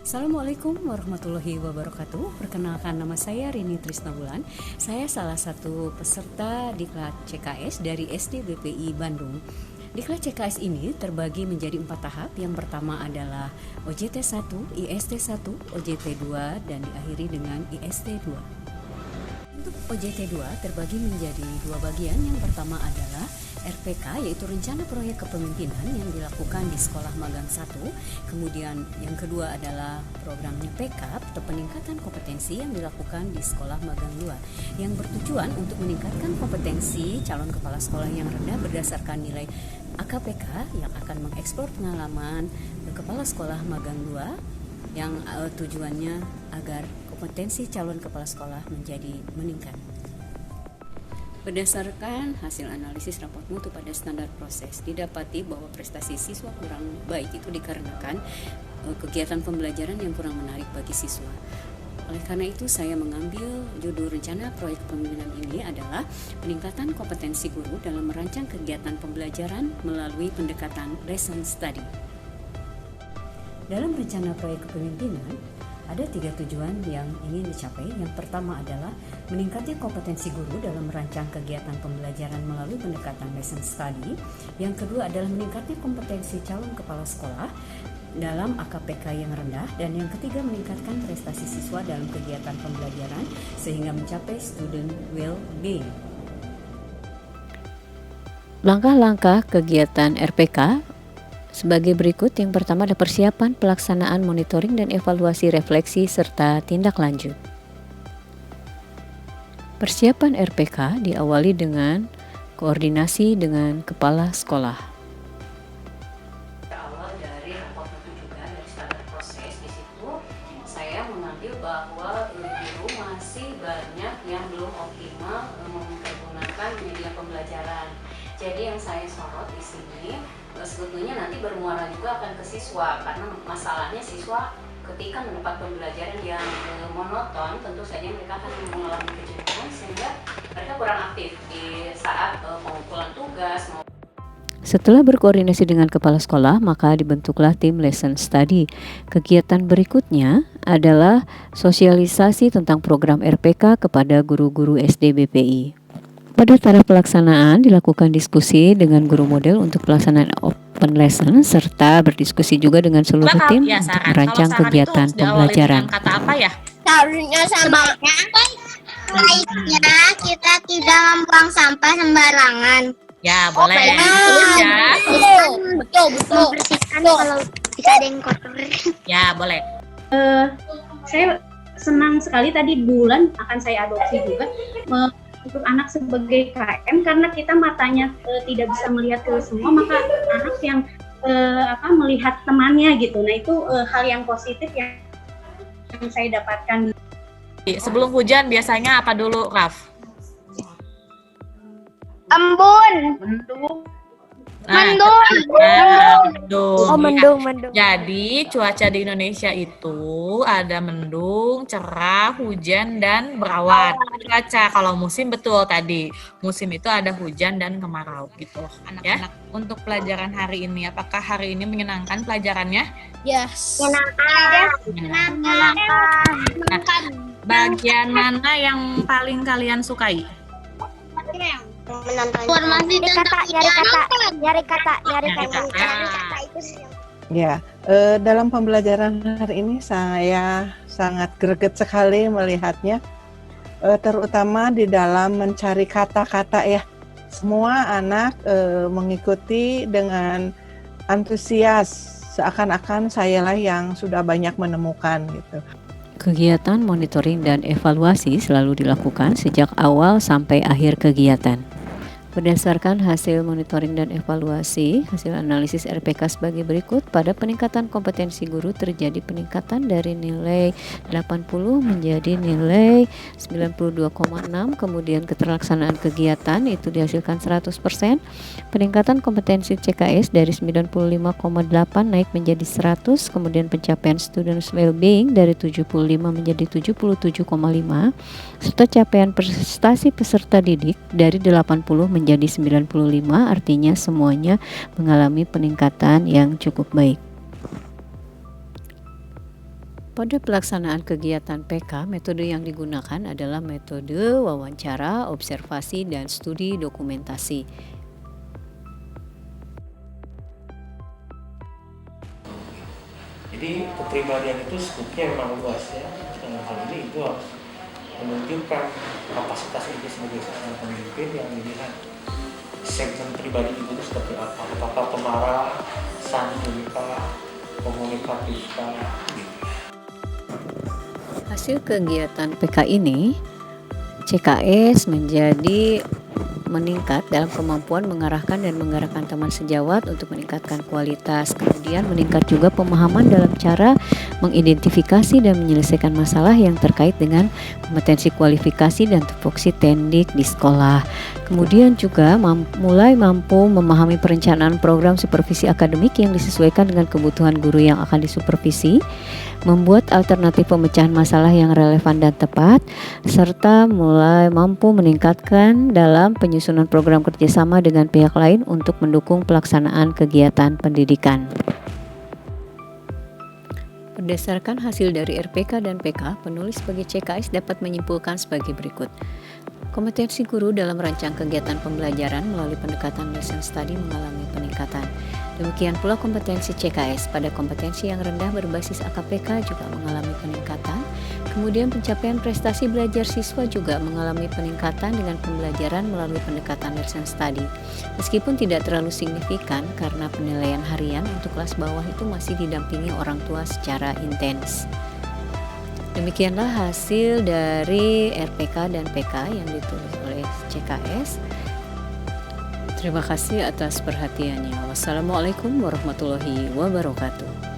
Assalamualaikum warahmatullahi wabarakatuh. Perkenalkan, nama saya Rini Trisnabulan. Saya salah satu peserta Diklat CKS dari SD BPI Bandung. Diklat CKS ini terbagi menjadi 4 tahap. Yang pertama adalah OJT 1, IST 1, OJT 2, dan diakhiri dengan IST 2. Untuk OJT 2 terbagi menjadi 2 bagian. Yang pertama adalah RPK, yaitu rencana proyek kepemimpinan yang dilakukan di sekolah magang 1. Kemudian yang kedua adalah programnya PK atau peningkatan kompetensi yang dilakukan di sekolah magang 2, yang bertujuan untuk meningkatkan kompetensi calon kepala sekolah yang rendah berdasarkan nilai AKPK yang akan mengeksplor pengalaman kepala sekolah magang 2 yang tujuannya agar kompetensi calon kepala sekolah menjadi meningkat. Berdasarkan hasil analisis raport mutu pada standar proses, didapati bahwa prestasi siswa kurang baik itu dikarenakan kegiatan pembelajaran yang kurang menarik bagi siswa. Oleh karena itu, saya mengambil judul rencana proyek kepemimpinan ini adalah peningkatan kompetensi guru dalam merancang kegiatan pembelajaran melalui pendekatan lesson study. Dalam rencana proyek kepemimpinan, ada 3 tujuan yang ingin dicapai. Yang pertama adalah meningkatnya kompetensi guru dalam merancang kegiatan pembelajaran melalui pendekatan lesson study. Yang kedua adalah meningkatnya kompetensi calon kepala sekolah dalam AKPK yang rendah. Dan yang ketiga, meningkatkan prestasi siswa dalam kegiatan pembelajaran sehingga mencapai student well-being. Langkah-langkah kegiatan RPK sebagai berikut. Yang pertama ada persiapan, pelaksanaan, monitoring, dan evaluasi, refleksi, serta tindak lanjut. Persiapan RPK diawali dengan koordinasi dengan kepala sekolah. Awal dari raport mutu juga dari standar proses, di situ saya mengambil bahwa guru masih banyak yang belum optimal mempergunakan media pembelajaran. Jadi yang saya sorot di sini sebetulnya nanti bermuara juga akan ke siswa, karena masalahnya siswa ketika mendapat pembelajaran yang monoton, tentu saja mereka akan mengalami kejenuhan sehingga mereka kurang aktif di saat pengumpulan tugas. Setelah berkoordinasi dengan kepala sekolah, maka dibentuklah tim lesson study. Kegiatan berikutnya adalah sosialisasi tentang program RPK kepada guru-guru SD BPI. Pada taraf pelaksanaan dilakukan diskusi dengan guru model untuk pelaksanaan open lesson serta berdiskusi juga dengan seluruh tim untuk merancang kegiatan pembelajaran. Kata apa ya? Seharusnya baiknya kita tidak membuang sampah sembarangan. Ya, boleh. Betul. Membersihkan kalau bisa ada yang kotor. Ya, boleh. Saya senang sekali tadi bulan akan saya adopsi juga untuk anak sebagai KM, karena kita matanya tidak bisa melihat ke semua, maka anak yang melihat temannya gitu. Nah itu hal yang positif yang saya dapatkan. Sebelum hujan biasanya apa dulu, Raf? Embun. Mendung. Mendung. Jadi cuaca di Indonesia itu ada mendung, cerah, hujan, dan berawan. Cuaca kalau musim betul tadi. Musim itu ada hujan dan kemarau gitu. Anak-anak, untuk pelajaran hari ini, apakah hari ini menyenangkan pelajarannya? Yes. Menyenangkan. Nah, bagian mana yang paling kalian sukai? Informasi tentang nyari kata itu sih. Ya, dalam pembelajaran hari ini saya sangat greget sekali melihatnya, terutama di dalam mencari kata-kata ya. Semua anak mengikuti dengan antusias, seakan-akan sayalah yang sudah banyak menemukan gitu. Kegiatan monitoring dan evaluasi selalu dilakukan sejak awal sampai akhir kegiatan. Berdasarkan hasil monitoring dan evaluasi, hasil analisis RPK sebagai berikut. Pada peningkatan kompetensi guru terjadi peningkatan dari nilai 80 menjadi nilai 92,6. Kemudian keterlaksanaan kegiatan itu dihasilkan 100%. Peningkatan kompetensi CKS dari 95,8 naik menjadi 100. Kemudian pencapaian students well-being dari 75 menjadi 77,5. Serta capaian prestasi peserta didik dari 80 menjadi 95, artinya semuanya mengalami peningkatan yang cukup baik. Pada pelaksanaan kegiatan PK, metode yang digunakan adalah metode wawancara, observasi, dan studi dokumentasi. Jadi kepribadian itu skupnya memang luas ya. Dalam hal ini itu harus menunjukkan kapasitas ini sebagai seorang pemimpin yang dilihat segmen pribadi itu seperti apa. Apakah pemarah, santun-kah, komunikatif-kah, gitu. Hasil kegiatan PK ini, CKS menjadi meningkat dalam kemampuan mengarahkan dan menggerakkan teman sejawat untuk meningkatkan kualitas. Kemudian meningkat juga pemahaman dalam cara mengidentifikasi dan menyelesaikan masalah yang terkait dengan kompetensi kualifikasi dan tupoksi tendik di sekolah. Kemudian juga mulai mampu memahami perencanaan program supervisi akademik yang disesuaikan dengan kebutuhan guru yang akan disupervisi, membuat alternatif pemecahan masalah yang relevan dan tepat, serta mulai mampu meningkatkan dalam penyusunan program kerjasama dengan pihak lain untuk mendukung pelaksanaan kegiatan pendidikan. Berdasarkan hasil dari RPK dan PK, penulis sebagai CKS dapat menyimpulkan sebagai berikut. Kompetensi guru dalam merancang kegiatan pembelajaran melalui pendekatan lesson study mengalami peningkatan. Demikian pula kompetensi CKS pada kompetensi yang rendah berbasis AKPK juga mengalami peningkatan. Kemudian pencapaian prestasi belajar siswa juga mengalami peningkatan dengan pembelajaran melalui pendekatan lesson study. Meskipun tidak terlalu signifikan karena penilaian harian untuk kelas bawah itu masih didampingi orang tua secara intens. Demikianlah hasil dari RPK dan PK yang ditulis oleh CKS. Terima kasih atas perhatiannya. Wassalamualaikum warahmatullahi wabarakatuh.